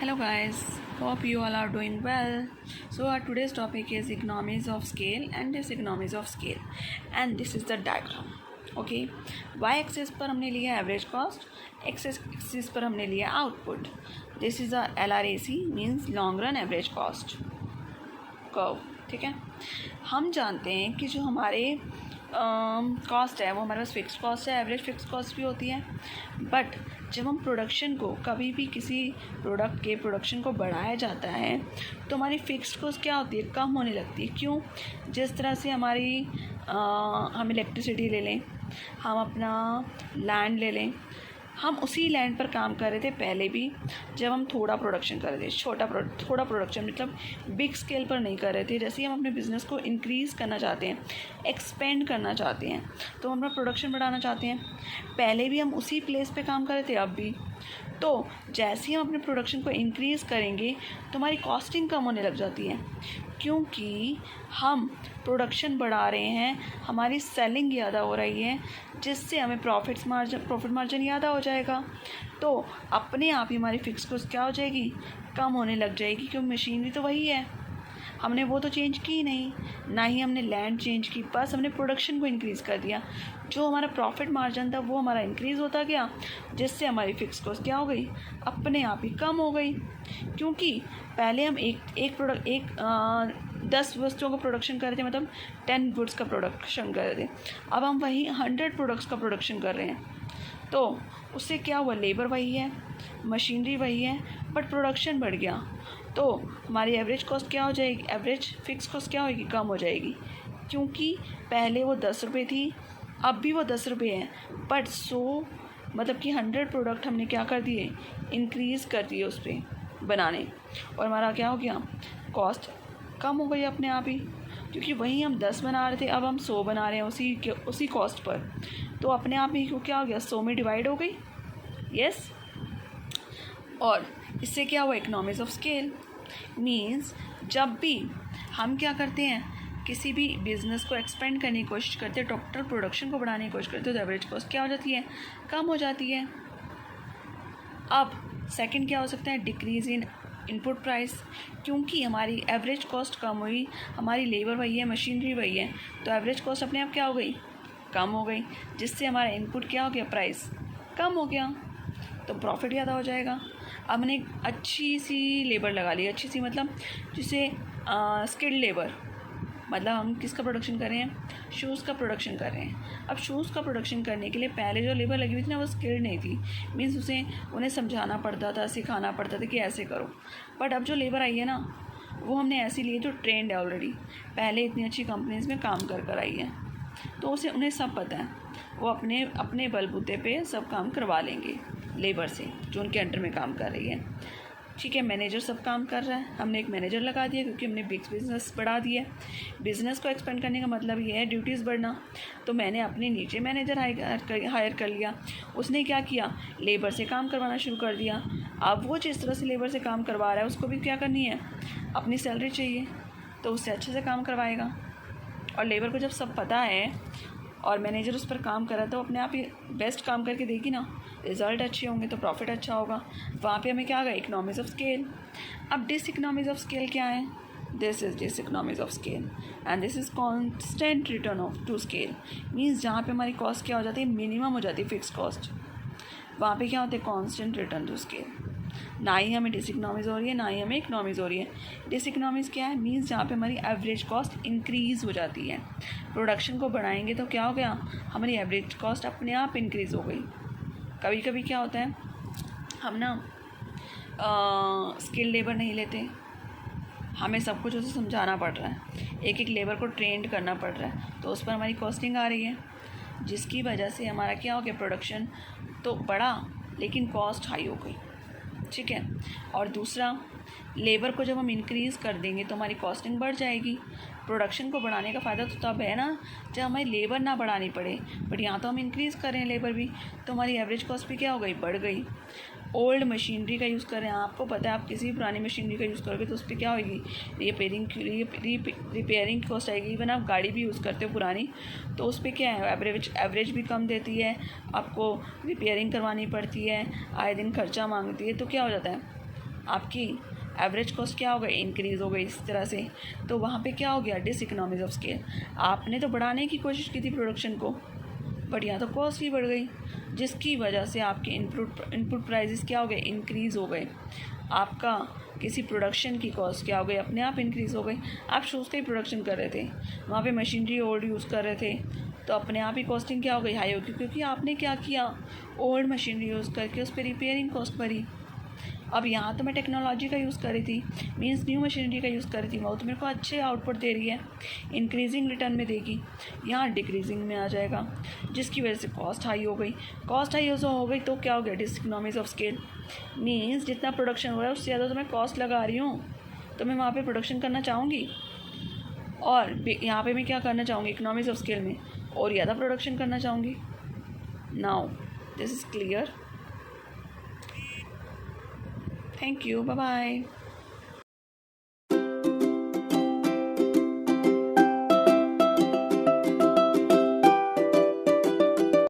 Hello guys, hope you all are doing well. So our today's topic is economies of scale and diseconomies of scale, and this is the diagram. Okay, y axis पर हमने लिया average cost, x axis पर हमने लिया output. This is a LRAC means long run average cost curve. ठीक है, हम जानते हैं कि जो हमारे कॉस्ट है वो हमारे पास फिक्स कॉस्ट है, एवरेज फिक्स कॉस्ट भी होती है. बट जब हम प्रोडक्शन को कभी भी किसी प्रोडक्ट के प्रोडक्शन को बढ़ाया जाता है तो हमारी फिक्स्ड कॉस्ट क्या होती है, कम होने लगती है. क्यों? जिस तरह से हम इलेक्ट्रिसिटी ले लें, हम अपना लैंड ले लें, हम उसी लैंड पर काम कर रहे थे पहले भी जब हम थोड़ा प्रोडक्शन कर रहे थे. थोड़ा प्रोडक्शन मतलब बिग स्केल पर नहीं कर रहे थे. जैसे ही हम अपने बिज़नेस को इंक्रीज़ करना चाहते हैं, एक्सपेंड करना चाहते हैं, तो हम अपना प्रोडक्शन बढ़ाना चाहते हैं. पहले भी हम उसी प्लेस पे काम कर रहे थे, अब भी. तो जैसे ही हम अपने प्रोडक्शन को इंक्रीज़ करेंगे तो हमारी कॉस्टिंग कम होने लग जाती है, क्योंकि हम प्रोडक्शन बढ़ा रहे हैं, हमारी सेलिंग ज़्यादा हो रही है, जिससे हमें प्रॉफिट मार्जिन ज़्यादा हो जाएगा. तो अपने आप ही हमारी फिक्स कॉस्ट क्या हो जाएगी, कम होने लग जाएगी, क्योंकि मशीनरी तो वही है, हमने वो तो चेंज की नहीं, ना ही हमने लैंड चेंज की, बस हमने प्रोडक्शन को इंक्रीज़ कर दिया. जो हमारा प्रॉफिट मार्जिन था वो हमारा इंक्रीज़ होता गया, जिससे हमारी फिक्स कॉस्ट क्या हो गई, अपने आप ही कम हो गई. क्योंकि पहले हम एक 10 वस्तुओं का प्रोडक्शन कर रहे थे, मतलब 10 गुड्स का प्रोडक्शन कर रहे थे. अब हम वही 100 प्रोडक्ट्स का प्रोडक्शन कर रहे हैं. तो उससे क्या हुआ, लेबर वही है, मशीनरी वही है, बट प्रोडक्शन बढ़ गया. तो हमारी एवरेज कॉस्ट क्या हो जाएगी, एवरेज फिक्स कॉस्ट क्या होगी, कम हो जाएगी. क्योंकि पहले वो 10 रुपये थी, अब भी वो 10 रुपये है, बट 100 मतलब कि 100 प्रोडक्ट हमने क्या कर दिए, इंक्रीज़ कर दिए उस पर बनाने, और हमारा क्या हो गया, कॉस्ट कम हो गई अपने आप ही. क्योंकि वहीं हम 10 बना रहे थे, अब हम 100 बना रहे हैं उसी कॉस्ट पर, तो अपने आप ही क्या हो गया, 100 में डिवाइड हो गई. यस. और इससे क्या हुआ, इकोनॉमीज़ ऑफ स्केल. मीन्स जब भी हम क्या करते हैं, किसी भी बिज़नेस को एक्सपेंड करने की कोशिश करते हैं, टोटल प्रोडक्शन को बढ़ाने की कोशिश करते हैं, तो एवरेज कॉस्ट क्या हो जाती है, कम हो जाती है. अब सेकंड क्या हो सकता है, डिक्रीज़ इन इनपुट प्राइस. क्योंकि हमारी एवरेज कॉस्ट कम हुई, हमारी लेबर वही है, मशीनरी वही है, तो एवरेज कॉस्ट अपने आप क्या हो गई, कम हो गई, जिससे हमारा इनपुट क्या हो गया, प्राइस कम हो गया, तो प्रॉफिट ज़्यादा हो जाएगा. अब हमने एक अच्छी सी लेबर लगा ली, अच्छी सी मतलब जिसे स्किल्ड लेबर, मतलब हम किसका प्रोडक्शन कर रहे हैं, शूज़ का प्रोडक्शन कर रहे हैं. अब शूज़ का प्रोडक्शन करने के लिए पहले जो लेबर लगी हुई थी ना, वो स्किल्ड नहीं थी. मीन्स उन्हें समझाना पड़ता था, सिखाना पड़ता था कि ऐसे करो. बट अब जो लेबर आई है ना, वो हमने ऐसी ली है जो ट्रेंड है ऑलरेडी, पहले इतनी अच्छी कंपनीज़ में काम कर आई है, तो उन्हें सब पता है, वो अपने बलबूते पे सब काम करवा लेंगे लेबर से जो उनके अंडर में काम कर रही है. ठीक है, मैनेजर सब काम कर रहा है, हमने एक मैनेजर लगा दिया, क्योंकि हमने बिज़नेस बढ़ा दिया. बिज़नेस को एक्सपेंड करने का मतलब ये है ड्यूटीज़ बढ़ना. तो मैंने अपने नीचे मैनेजर हायर कर लिया. उसने क्या किया, लेबर से काम करवाना शुरू कर दिया. अब वो जिस तरह से लेबर से काम करवा रहा है, उसको भी क्या करनी है, अपनी सैलरी चाहिए, तो उससे अच्छे से काम करवाएगा. और लेबर को जब सब पता है और मैनेजर उस पर काम कर रहा है, तो अपने आप ही बेस्ट काम करके देगी ना, रिज़ल्ट अच्छे होंगे तो प्रॉफिट अच्छा होगा. वहाँ पे हमें क्या आ गया, इकोनॉमीज़ ऑफ स्केल. अब डिसइकोनॉमीज़ ऑफ स्केल क्या है, this is diseconomies of scale and this is constant return of to scale. Means जहाँ पे हमारी कॉस्ट क्या हो जाती है, मिनिमम हो जाती है फिक्स कॉस्ट, वहाँ पे क्या होता है, कॉन्स्टेंट रिटर्न टू स्केल. ना ही हमें डिसइकोनॉमीज़ हो रही है, ना ही हमें इकोनॉमीज़ हो रही है. डिसइकोनॉमीज़ क्या है, मीन्स जहाँ पे हमारी एवरेज कॉस्ट इंक्रीज़ हो जाती है. प्रोडक्शन को बढ़ाएंगे तो क्या हो गया, हमारी एवरेज कॉस्ट अपने आप इंक्रीज़ हो गई. कभी कभी क्या होता है, हम ना स्किल लेबर नहीं लेते, हमें सब कुछ उसे समझाना पड़ रहा है, एक एक लेबर को ट्रेंड करना पड़ रहा है, तो उस पर हमारी कॉस्टिंग आ रही है, जिसकी वजह से हमारा क्या हो गया, प्रोडक्शन तो बढ़ा लेकिन कॉस्ट हाई हो गई. ठीक है. और दूसरा, लेबर को जब हम इंक्रीज़ कर देंगे तो हमारी कॉस्टिंग बढ़ जाएगी. प्रोडक्शन को बढ़ाने का फ़ायदा तो तब है ना जब हमारी लेबर ना बढ़ानी पड़े, बट यहाँ तो हम इंक्रीज़ कर रहे हैं लेबर भी, तो हमारी एवरेज कॉस्ट भी क्या हो गई, बढ़ गई. ओल्ड मशीनरी का यूज़ कर रहे हैं, आपको पता है, आप किसी भी पुरानी मशीनरी का यूज़ करोगे तो उस पर क्या होगी, रिपेयरिंग कॉस्ट आएगी. इवन आप गाड़ी भी यूज़ करते हो पुरानी, तो उस पर क्या है, एवरेज भी कम देती है, आपको रिपेयरिंग करवानी पड़ती है, आए दिन खर्चा मांगती है, तो क्या हो जाता है, आपकी एवरेज कॉस्ट क्या हो गई, इंक्रीज़ हो गई इस तरह से। तो वहाँ पे क्या हो गया, डिसइकोनॉमीज ऑफ स्केल। आपने तो बढ़ाने की कोशिश की थी प्रोडक्शन को, बट यहाँ तो कॉस्ट ही बढ़ गई, जिसकी वजह से आपके इनपुट प्राइसेस क्या हो गए, इंक्रीज़ हो गए। आपका किसी प्रोडक्शन की कॉस्ट क्या हो गई, अपने आप इंक्रीज़ हो गई। आप शूज़ का ही प्रोडक्शन कर रहे थे, वहाँ पे मशीनरी ओल्ड यूज़ कर रहे थे, तो अपने आप ही कॉस्टिंग क्या हो गई, हाई होगी, क्योंकि आपने क्या किया, ओल्ड मशीनरी यूज़ करके उस पर रिपेयरिंग कॉस्ट भरी। अब यहाँ तो मैं टेक्नोलॉजी का यूज़ कर रही थी, मीन्स न्यू मशीनरी का यूज़ कर रही थी, वो तो मेरे को अच्छे आउटपुट दे रही है, इंक्रीजिंग रिटर्न में देगी। यहाँ डिक्रीजिंग में आ जाएगा, जिसकी वजह से कॉस्ट हाई हो गई। कॉस्ट हाई हो गई तो क्या हो गया, डिसइकोनॉमीज ऑफ स्केल। मीन्स जितना प्रोडक्शन हो रहा है उससे ज़्यादा तो मैं कॉस्ट लगा रही हूँ, तो मैं वहाँ पर प्रोडक्शन करना चाहूँगी, और यहाँ पर मैं क्या करना चाहूँगी, इकोनॉमीज ऑफ स्केल में और ज़्यादा प्रोडक्शन करना चाहूँगी। Now this is clear. Thank you. Bye bye.